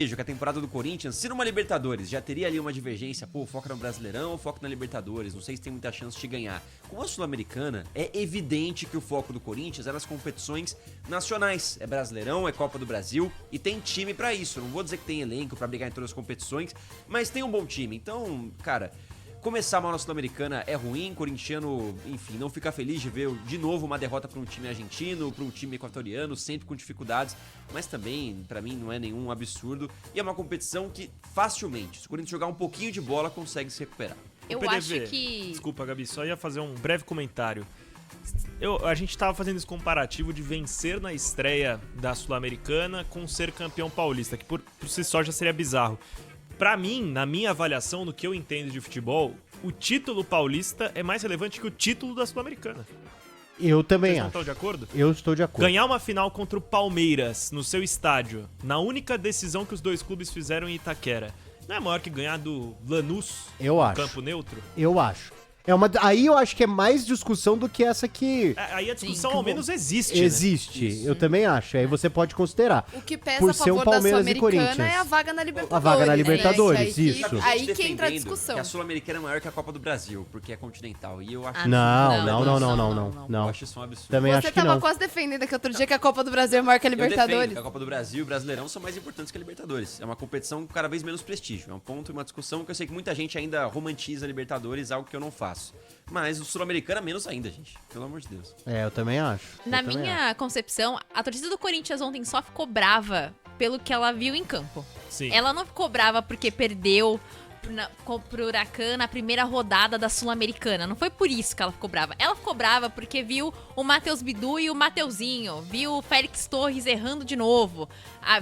vejo que a temporada do Corinthians, se numa Libertadores já teria ali uma divergência, pô, foca no Brasileirão ou foca na Libertadores, não sei se tem muita chance de ganhar. Com a Sul-Americana, é evidente que o foco do Corinthians é nas competições nacionais. É Brasileirão, é Copa do Brasil e tem time pra isso. Eu não vou dizer que tem elenco pra brigar em todas as competições, mas tem um bom time. Então, cara, começar mal na Sul-Americana é ruim, corintiano, enfim, não fica feliz de ver de novo uma derrota para um time argentino, para um time equatoriano, sempre com dificuldades, mas também, pra mim, não é nenhum absurdo. E é uma competição que, facilmente, se o Corinthians jogar um pouquinho de bola, consegue se recuperar. Eu PDV, acho que... Desculpa, Gabi, só ia fazer um breve comentário. A gente tava fazendo esse comparativo de vencer na estreia da Sul-Americana com ser campeão paulista, que por si só já seria bizarro. Pra mim, na minha avaliação, no que eu entendo de futebol, o título paulista é mais relevante que o título da Sul-Americana. Eu também Vocês não acho. estão de acordo? Eu estou de acordo. Ganhar uma final contra o Palmeiras no seu estádio, na única decisão que os dois clubes fizeram em Itaquera, não é maior que ganhar do Lanús Eu no acho. campo neutro? Eu acho. Aí eu acho que é mais discussão do que essa que Aí a discussão Sim, ao menos existe, né? existe. Eu também acho. Aí você pode considerar. O que pesa Por a ser um favor da Palmeiras e Sul-Americana Corinthians. é a vaga na Libertadores. A vaga na né? Libertadores, Aí que- isso. Aí que entra a Defendendo discussão. que a Sul-Americana é maior que a Copa do Brasil, porque é continental. E eu acho, Não. eu acho isso um absurdo. Também Você acho que tava não. quase defendendo que outro dia que a Copa do Brasil é maior que a Eu defendo Libertadores. que a Copa do Brasil e o Brasileirão são mais importantes que a Libertadores. É uma competição com cada vez menos prestígio. É um ponto e uma discussão que eu sei que muita gente ainda romantiza a Libertadores, algo que eu não faço. Mas o Sul-Americana menos ainda, gente. Pelo amor de Deus. Eu também acho. Na Eu também minha concepção, a torcida do Corinthians ontem só ficou brava pelo que ela viu em campo. Sim. Ela não ficou brava porque perdeu pro Huracan na primeira rodada da Sul-Americana. Não foi por isso que ela ficou brava. Ela ficou brava porque viu o Matheus Bidu e o Mateuzinho. Viu o Félix Torres errando de novo.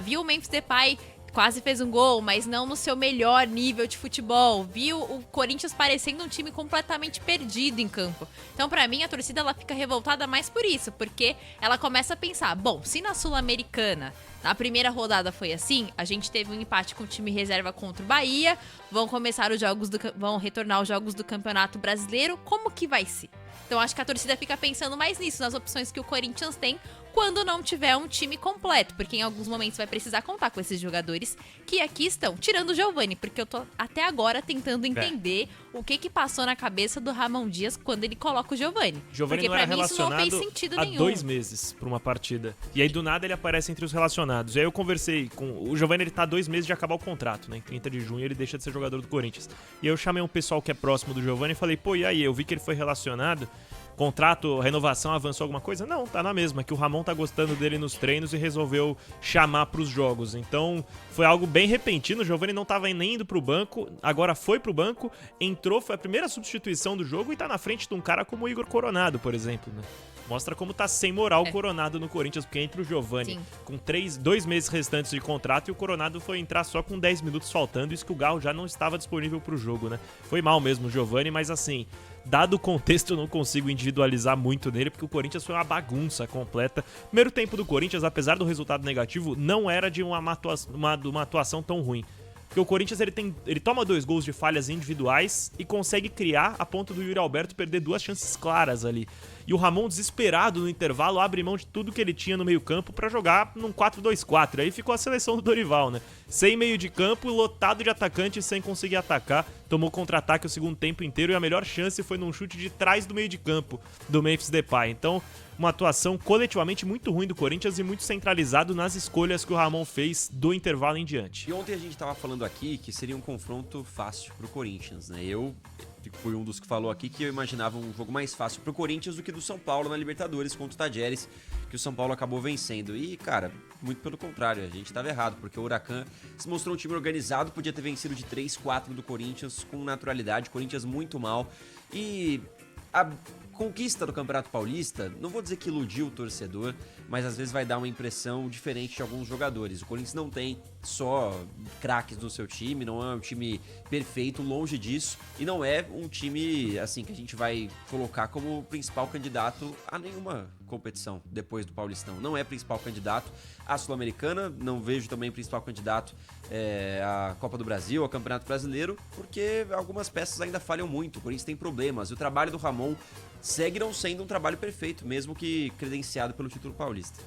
Viu o Memphis Depay quase fez um gol, mas não no seu melhor nível de futebol. Viu o Corinthians parecendo um time completamente perdido em campo. Então, pra mim, a torcida ela fica revoltada mais por isso, porque ela começa a pensar, bom, se na Sul-Americana na primeira rodada foi assim, a gente teve um empate com o time reserva contra o Bahia, vão retornar os jogos do Campeonato Brasileiro, como que vai ser? Então acho que a torcida fica pensando mais nisso, nas opções que o Corinthians tem quando não tiver um time completo, porque em alguns momentos vai precisar contar com esses jogadores que aqui estão, tirando o Giovani, porque eu tô até agora tentando entender o que passou na cabeça do Ramon Dias quando ele coloca o Giovani. Giovani Porque não pra era mim isso não relacionado fez sentido há nenhum. 2 meses pra uma partida. E aí do nada ele aparece entre os relacionados. E aí eu conversei com o Giovani, ele tá há 2 meses de acabar o contrato, né? Em 30 de junho ele deixa de ser jogador do Corinthians. E aí eu chamei um pessoal que é próximo do Giovani e falei, pô, e aí? Eu vi que ele foi relacionado. Contrato, renovação, avançou alguma coisa? Não, tá na mesma, que o Ramon tá gostando dele nos treinos e resolveu chamar pros jogos. Então, foi algo bem repentino, o Giovani não tava nem indo pro banco, agora foi pro banco, entrou, foi a primeira substituição do jogo e tá na frente de um cara como o Igor Coronado, por exemplo, né? Mostra como tá sem moral o Coronado no Corinthians, porque entra o Giovani Sim. com 2 meses restantes de contrato e o Coronado foi entrar só com 10 minutos faltando, isso que o Galo já não estava disponível pro jogo, né? Foi mal mesmo o Giovani, mas assim, dado o contexto eu não consigo individualizar muito nele, porque o Corinthians foi uma bagunça completa. Primeiro tempo do Corinthians, apesar do resultado negativo, não era de uma atuação tão ruim. Porque o Corinthians ele toma 2 gols de falhas individuais e consegue criar a ponto do Yuri Alberto perder 2 chances claras ali. E o Ramon, desesperado no intervalo, abre mão de tudo que ele tinha no meio-campo pra jogar num 4-2-4. Aí ficou a seleção do Dorival, né? Sem meio de campo, lotado de atacantes sem conseguir atacar. Tomou contra-ataque o segundo tempo inteiro e a melhor chance foi num chute de trás do meio de campo do Memphis Depay. Então, uma atuação coletivamente muito ruim do Corinthians e muito centralizado nas escolhas que o Ramon fez do intervalo em diante. E ontem a gente tava falando aqui que seria um confronto fácil pro Corinthians, né? Eu fui um dos que falou aqui que eu imaginava um jogo mais fácil pro Corinthians do que do São Paulo na Libertadores contra o Tadieres, que o São Paulo acabou vencendo. E, cara, muito pelo contrário, a gente tava errado, porque o Huracan se mostrou um time organizado, podia ter vencido de 3-4 do Corinthians com naturalidade, Corinthians muito mal. E a conquista do Campeonato Paulista, não vou dizer que iludiu o torcedor, mas às vezes vai dar uma impressão diferente de alguns jogadores. O Corinthians não tem só craques no seu time, não é um time perfeito, longe disso, e não é um time assim que a gente vai colocar como principal candidato a nenhuma competição depois do Paulistão. Não é principal candidato à Sul-Americana, não vejo também principal candidato à Copa do Brasil, ao Campeonato Brasileiro, porque algumas peças ainda falham muito, o Corinthians tem problemas, e o trabalho do Ramon segue não sendo um trabalho perfeito, mesmo que credenciado pelo título paulista.